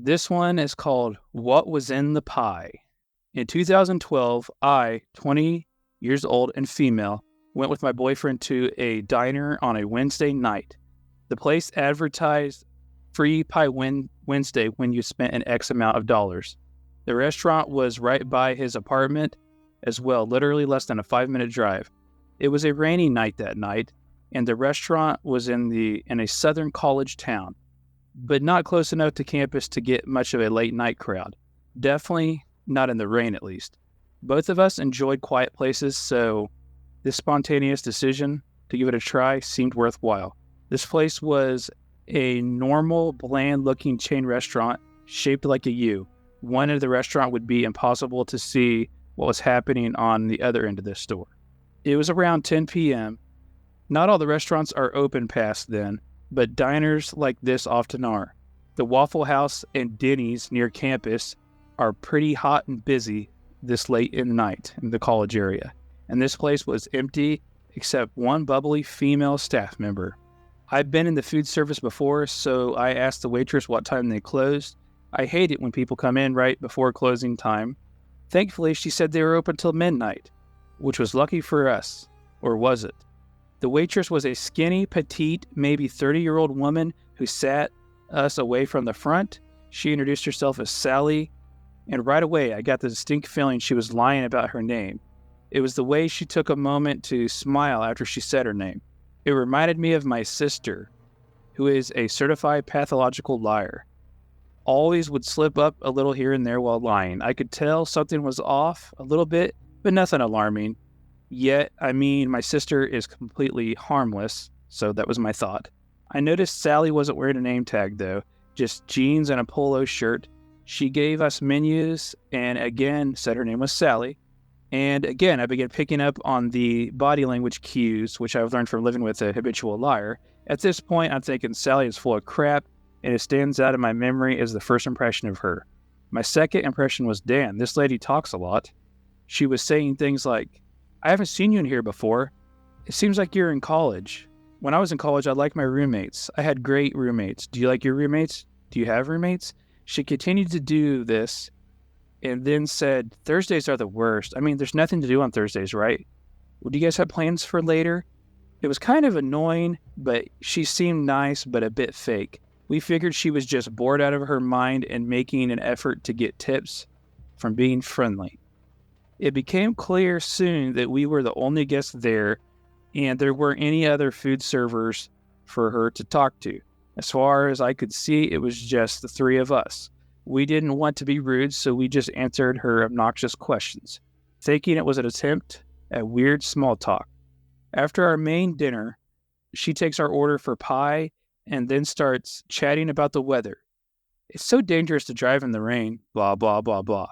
This one is called What Was in the Pie. In 2012, I, 20 years old and female, went with my boyfriend to a diner on a Wednesday night. The place advertised free Pie Wednesday when you spent an X amount of dollars. The restaurant was right by his apartment as well, literally less than a 5-minute drive. It was a rainy night that night, and the restaurant was in a southern college town, but not close enough to campus to get much of a late night crowd. Definitely not in the rain, at least. Both of us enjoyed quiet places, so this spontaneous decision to give it a try seemed worthwhile. This place was a normal, bland-looking chain restaurant shaped like a U. One end of the restaurant would be impossible to see what was happening on the other end of the store. It was around 10 p.m. Not all the restaurants are open past then, but diners like this often are. The Waffle House and Denny's near campus are pretty hot and busy this late in the night in the college area, and this place was empty except one bubbly female staff member. I've been in the food service before, so I asked the waitress what time they closed. I hate it when people come in right before closing time. Thankfully, she said they were open till midnight, which was lucky for us. Or was it? The waitress was a skinny, petite, maybe 30-year-old woman who sat us away from the front. She introduced herself as Sally, and right away I got the distinct feeling she was lying about her name. It was the way she took a moment to smile after she said her name. It reminded me of my sister, who is a certified pathological liar. Always would slip up a little here and there while lying. I could tell something was off a little bit, but nothing alarming. Yet, my sister is completely harmless, so that was my thought. I noticed Sally wasn't wearing a name tag, though, just jeans and a polo shirt. She gave us menus and again said her name was Sally. And again, I began picking up on the body language cues, which I've learned from living with a habitual liar. At this point, I'm thinking Sally is full of crap, and it stands out in my memory as the first impression of her. My second impression was, damn, this lady talks a lot. She was saying things like, I haven't seen you in here before. It seems like you're in college. When I was in college, I liked my roommates. I had great roommates. Do you like your roommates? Do you have roommates? She continued to do this and then said, Thursdays are the worst. There's nothing to do on Thursdays, right? Well, do you guys have plans for later? It was kind of annoying, but she seemed nice, but a bit fake. We figured she was just bored out of her mind and making an effort to get tips from being friendly. It became clear soon that we were the only guests there, and there weren't any other food servers for her to talk to. As far as I could see, it was just the three of us. We didn't want to be rude, so we just answered her obnoxious questions, thinking it was an attempt at weird small talk. After our main dinner, she takes our order for pie and then starts chatting about the weather. It's so dangerous to drive in the rain, blah, blah, blah, blah.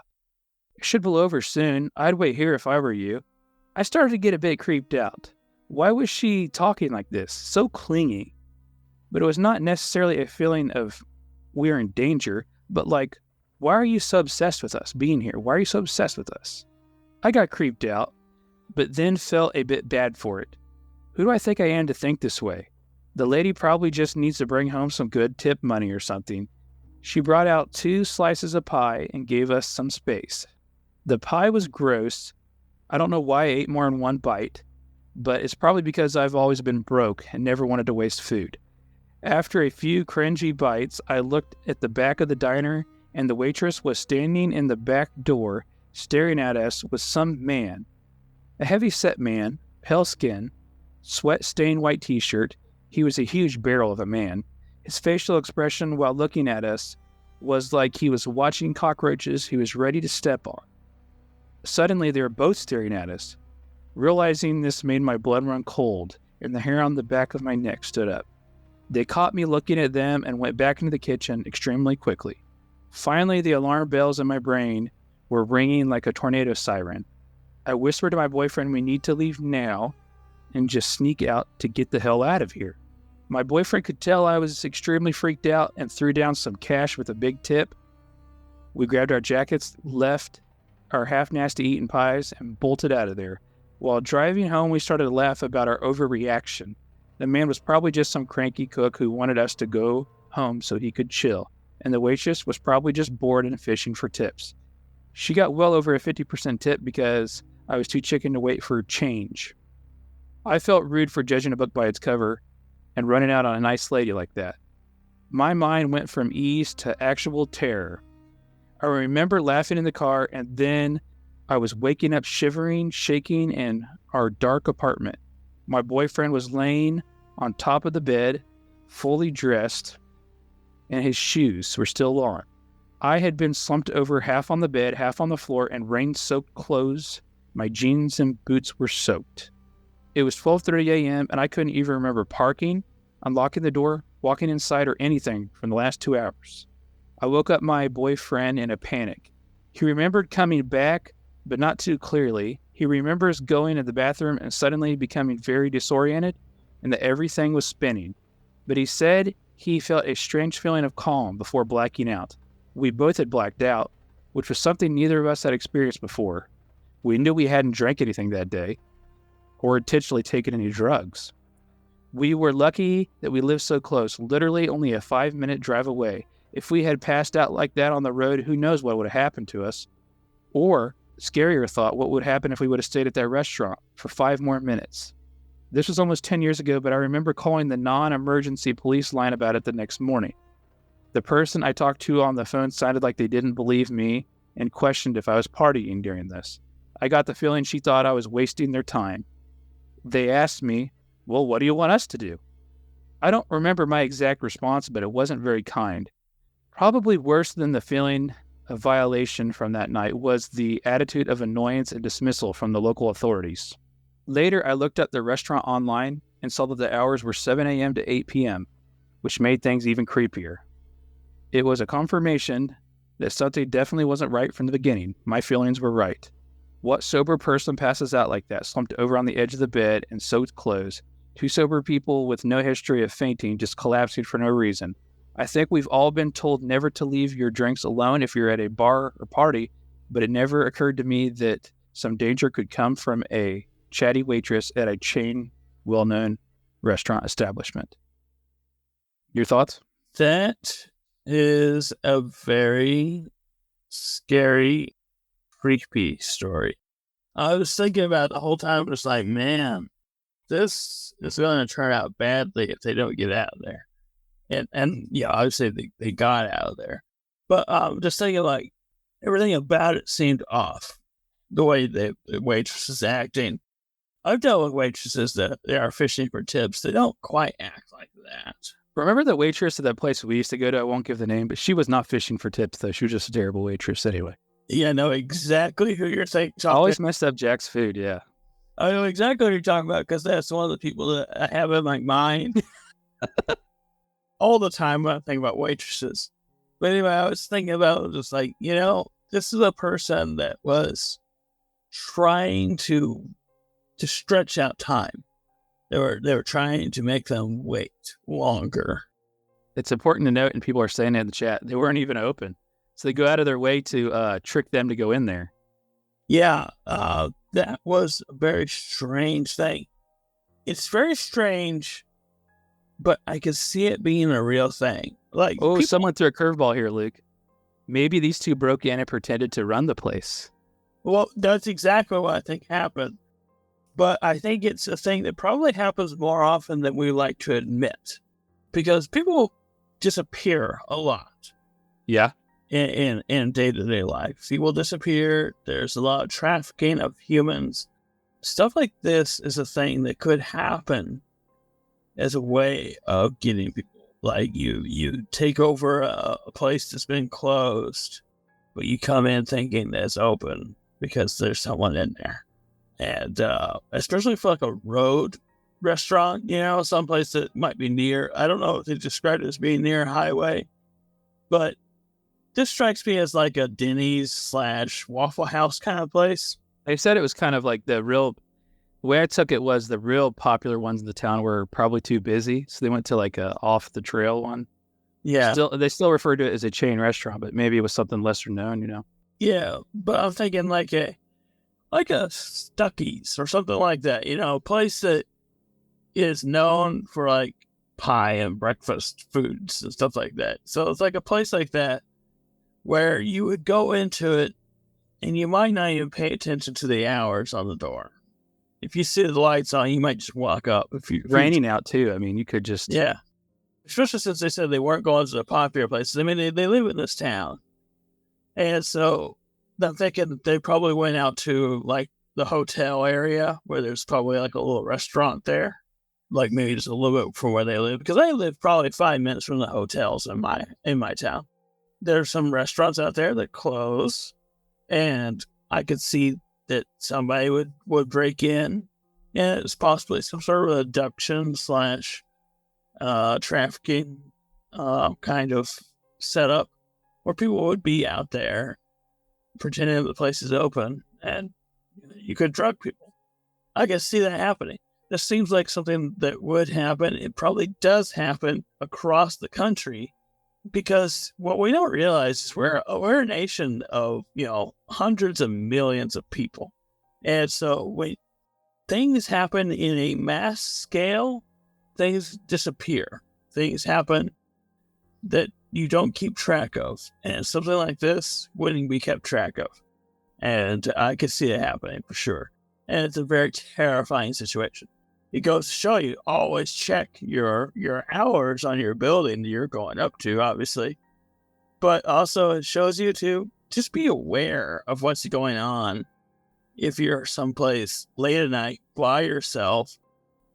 It should blow over soon. I'd wait here if I were you. I started to get a bit creeped out. Why was she talking like this? So clingy. But it was not necessarily a feeling of we're in danger, but like, why are you so obsessed with us being here? Why are you so obsessed with us? I got creeped out, but then felt a bit bad for it. Who do I think I am to think this way? The lady probably just needs to bring home some good tip money or something. She brought out 2 slices of pie and gave us some space. The pie was gross. I don't know why I ate more in one bite, but it's probably because I've always been broke and never wanted to waste food. After a few cringy bites, I looked at the back of the diner, and the waitress was standing in the back door, staring at us with some man. A heavy-set man, pale skin, sweat-stained white t-shirt. He was a huge barrel of a man. His facial expression while looking at us was like he was watching cockroaches he was ready to step on. Suddenly, they were both staring at us. Realizing this made my blood run cold, and the hair on the back of my neck stood up. They caught me looking at them and went back into the kitchen extremely quickly. Finally, the alarm bells in my brain were ringing like a tornado siren. I whispered to my boyfriend we need to leave now and just sneak out to get the hell out of here. My boyfriend could tell I was extremely freaked out and threw down some cash with a big tip. We grabbed our jackets, left our half-nasty eaten pies, and bolted out of there. While driving home, we started to laugh about our overreaction. The man was probably just some cranky cook who wanted us to go home so he could chill. and the waitress was probably just bored and fishing for tips. She got well over a 50% tip because I was too chicken to wait for change. I felt rude for judging a book by its cover and running out on a nice lady like that. My mind went from ease to actual terror. I remember laughing in the car, and then I was waking up shivering, shaking in our dark apartment. My boyfriend was laying on top of the bed, fully dressed, and his shoes were still on. I had been slumped over half on the bed, half on the floor, and rain-soaked clothes. My jeans and boots were soaked. It was 12:30 a.m., and I couldn't even remember parking, unlocking the door, walking inside, or anything from the last 2 hours. I woke up my boyfriend in a panic. He remembered coming back, but not too clearly. He remembers going to the bathroom and suddenly becoming very disoriented and that everything was spinning. But he said he felt a strange feeling of calm before blacking out. We both had blacked out, which was something neither of us had experienced before. We knew we hadn't drank anything that day or intentionally taken any drugs. We were lucky that we lived so close, literally only a 5-minute drive away. If we had passed out like that on the road, who knows what would have happened to us? Or, scarier thought, what would happen if we would have stayed at that restaurant for 5 more minutes? This was almost 10 years ago, but I remember calling the non-emergency police line about it the next morning. The person I talked to on the phone sounded like they didn't believe me and questioned if I was partying during this. I got the feeling she thought I was wasting their time. They asked me, well, what do you want us to do? I don't remember my exact response, but it wasn't very kind. Probably worse than the feeling of violation from that night was the attitude of annoyance and dismissal from the local authorities. Later, I looked up the restaurant online and saw that the hours were 7 a.m. to 8 p.m., which made things even creepier. It was a confirmation that something definitely wasn't right from the beginning. My feelings were right. What sober person passes out like that, slumped over on the edge of the bed in soaked clothes? 2 sober people with no history of fainting just collapsing for no reason. I think we've all been told never to leave your drinks alone if you're at a bar or party, but it never occurred to me that some danger could come from a chatty waitress at a chain, well-known restaurant establishment. Your thoughts? That is a very scary, creepy story. I was thinking about the whole time, just like, man, this is going to turn out badly if they don't get out of there. And yeah, obviously they got out of there. But just thinking, like, everything about it seemed off. The way the waitress is acting. I've dealt with waitresses that they are fishing for tips. They don't quite act like that. Remember the waitress at that place we used to go to? I won't give the name, but she was not fishing for tips, though. She was just a terrible waitress anyway. Yeah, I know exactly who you're thinking. I always messed up Jack's food, yeah. I know exactly what you're talking about because that's one of the people that I have in my mind all the time when I think about waitresses. But anyway, I was thinking about just like, this is a person that was trying to stretch out time. They were trying to make them wait longer. It's important to note, and people are saying it in the chat, they weren't even open. So they go out of their way to trick them to go in there. Yeah, that was a very strange thing. It's very strange, but I could see it being a real thing. Like, someone threw a curveball here, Luke. Maybe these 2 broke in and pretended to run the place. Well, that's exactly what I think happened. But I think it's a thing that probably happens more often than we like to admit. Because people disappear a lot. Yeah. In day-to-day life. People disappear. There's a lot of trafficking of humans. Stuff like this is a thing that could happen as a way of getting people. Like you take over a place that's been closed, but you come in thinking that it's open because there's someone in there. And especially for like a road restaurant, someplace that might be near. I don't know if they described it as being near a highway, but this strikes me as like a Denny's / Waffle House kind of place. They said it was kind of like the way I took it was the real popular ones in the town were probably too busy. So they went to like a off the trail one. Yeah. They still refer to it as a chain restaurant, but maybe it was something lesser known, Yeah. But I'm thinking like a Stuckey's or something like that, a place that is known for like pie and breakfast foods and stuff like that. So it's like a place like that where you would go into it and you might not even pay attention to the hours on the door. If you see the lights on, you might just walk up. If Raining out too. I mean, you could just yeah. Especially since they said they weren't going to the popular places. I mean, they live in this town. And so I'm thinking they probably went out to like the hotel area where there's probably like a little restaurant there, like maybe just a little bit from where they live, because I live probably 5 minutes from the hotels in my town. There's some restaurants out there that close, and I could see that somebody would break in, and it's possibly some sort of abduction slash trafficking kind of setup where people would be out there pretending the place is open and you could drug people. I can see that happening. This seems like something that would happen. It probably does happen across the country, because what we don't realize is we're a nation of, hundreds of millions of people. And so when things happen in a mass scale, things disappear. Things happen that you don't keep track of. And something like this wouldn't be kept track of. And I could see it happening for sure. And it's a very terrifying situation. It goes to show you, always check your hours on your building that you're going up to, obviously. But also it shows you to just be aware of what's going on. If you're someplace late at night by yourself,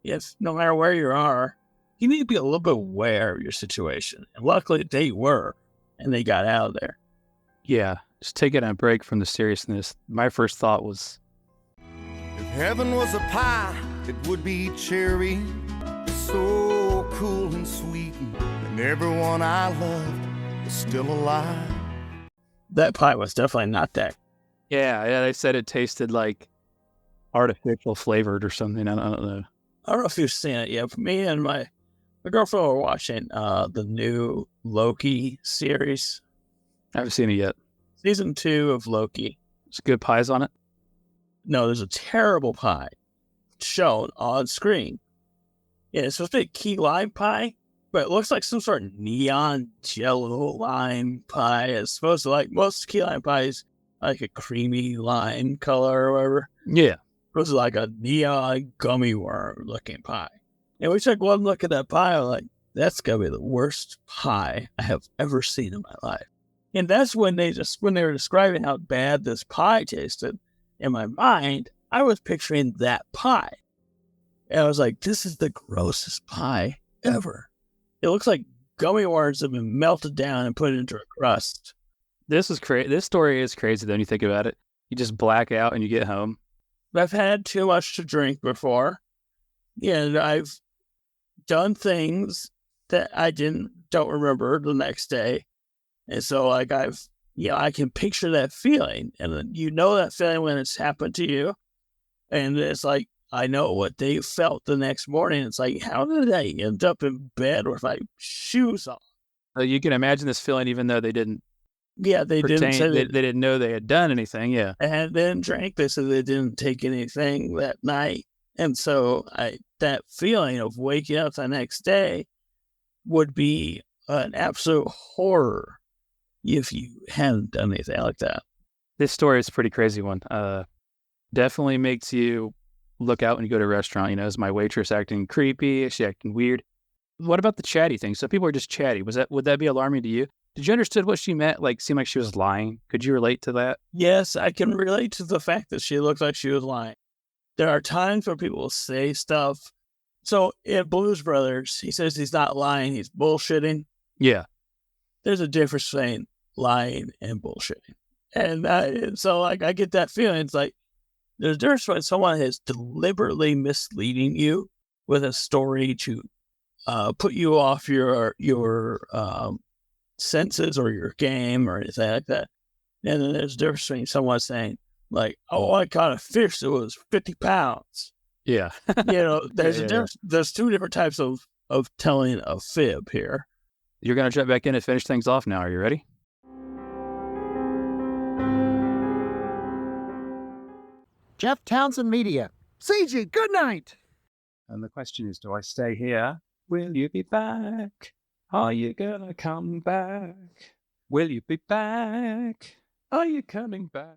if no matter where you are, you need to be a little bit aware of your situation. And luckily they were, and they got out of there. Yeah, just taking a break from the seriousness. My first thought was, if heaven was a pie, it would be cherry, so cool and sweet, and everyone I loved is still alive. That pie was definitely not that. Yeah, they said it tasted like artificial flavored or something. I don't know. I don't know if you've seen it yet. Me and my girlfriend were watching the new Loki series. I haven't seen it yet. Season 2 of Loki. There's good pies on it? No, there's a terrible pie shown on screen. Yeah, it's supposed to be a key lime pie, but it looks like some sort of neon jello lime pie. It's supposed to, like most key lime pies, like a creamy lime color or whatever. Yeah. It was like a neon gummy worm looking pie. And we took one look at that pie. I'm like, that's going to be the worst pie I have ever seen in my life. And that's when they were describing how bad this pie tasted. In my mind, I was picturing that pie. And I was like, this is the grossest pie ever. It looks like gummy worms have been melted down and put into a crust. This is crazy. This story is crazy when you think about it. You just black out and you get home. I've had too much to drink before. And I've done things that I don't remember the next day. And so like I can picture that feeling, and then that feeling when it's happened to you. And it's like, I know what they felt the next morning. It's like, how did I end up in bed with my shoes on? You can imagine this feeling, even though they didn't. Yeah, they didn't say they didn't know they had done anything. Yeah, and then drank. They said they didn't take anything that night, and so that feeling of waking up the next day would be an absolute horror if you hadn't done anything like that. This story is a pretty crazy one. Definitely makes you look out when you go to a restaurant. Is my waitress acting creepy? Is she acting weird? What about the chatty thing? So people are just chatty. Would that be alarming to you? Did you understand what she meant? Like, seemed like she was lying. Could you relate to that? Yes, I can relate to the fact that she looked like she was lying. There are times where people will say stuff. So in Blues Brothers, he says he's not lying, he's bullshitting. Yeah. There's a difference between lying and bullshitting. And so I get that feeling. It's like, there's a difference when someone is deliberately misleading you with a story to put you off your senses or your game or anything like that. And then there's a difference between someone saying, like, oh, I caught a fish that was 50 pounds. Yeah. There's a difference. There's two different types of telling a fib here. You're going to jump back in and finish things off now. Are you ready? Jeff Townsend Media. CG, good night. And the question is, do I stay here Will you be back? Are you gonna come back? Will you be back? Are you coming back?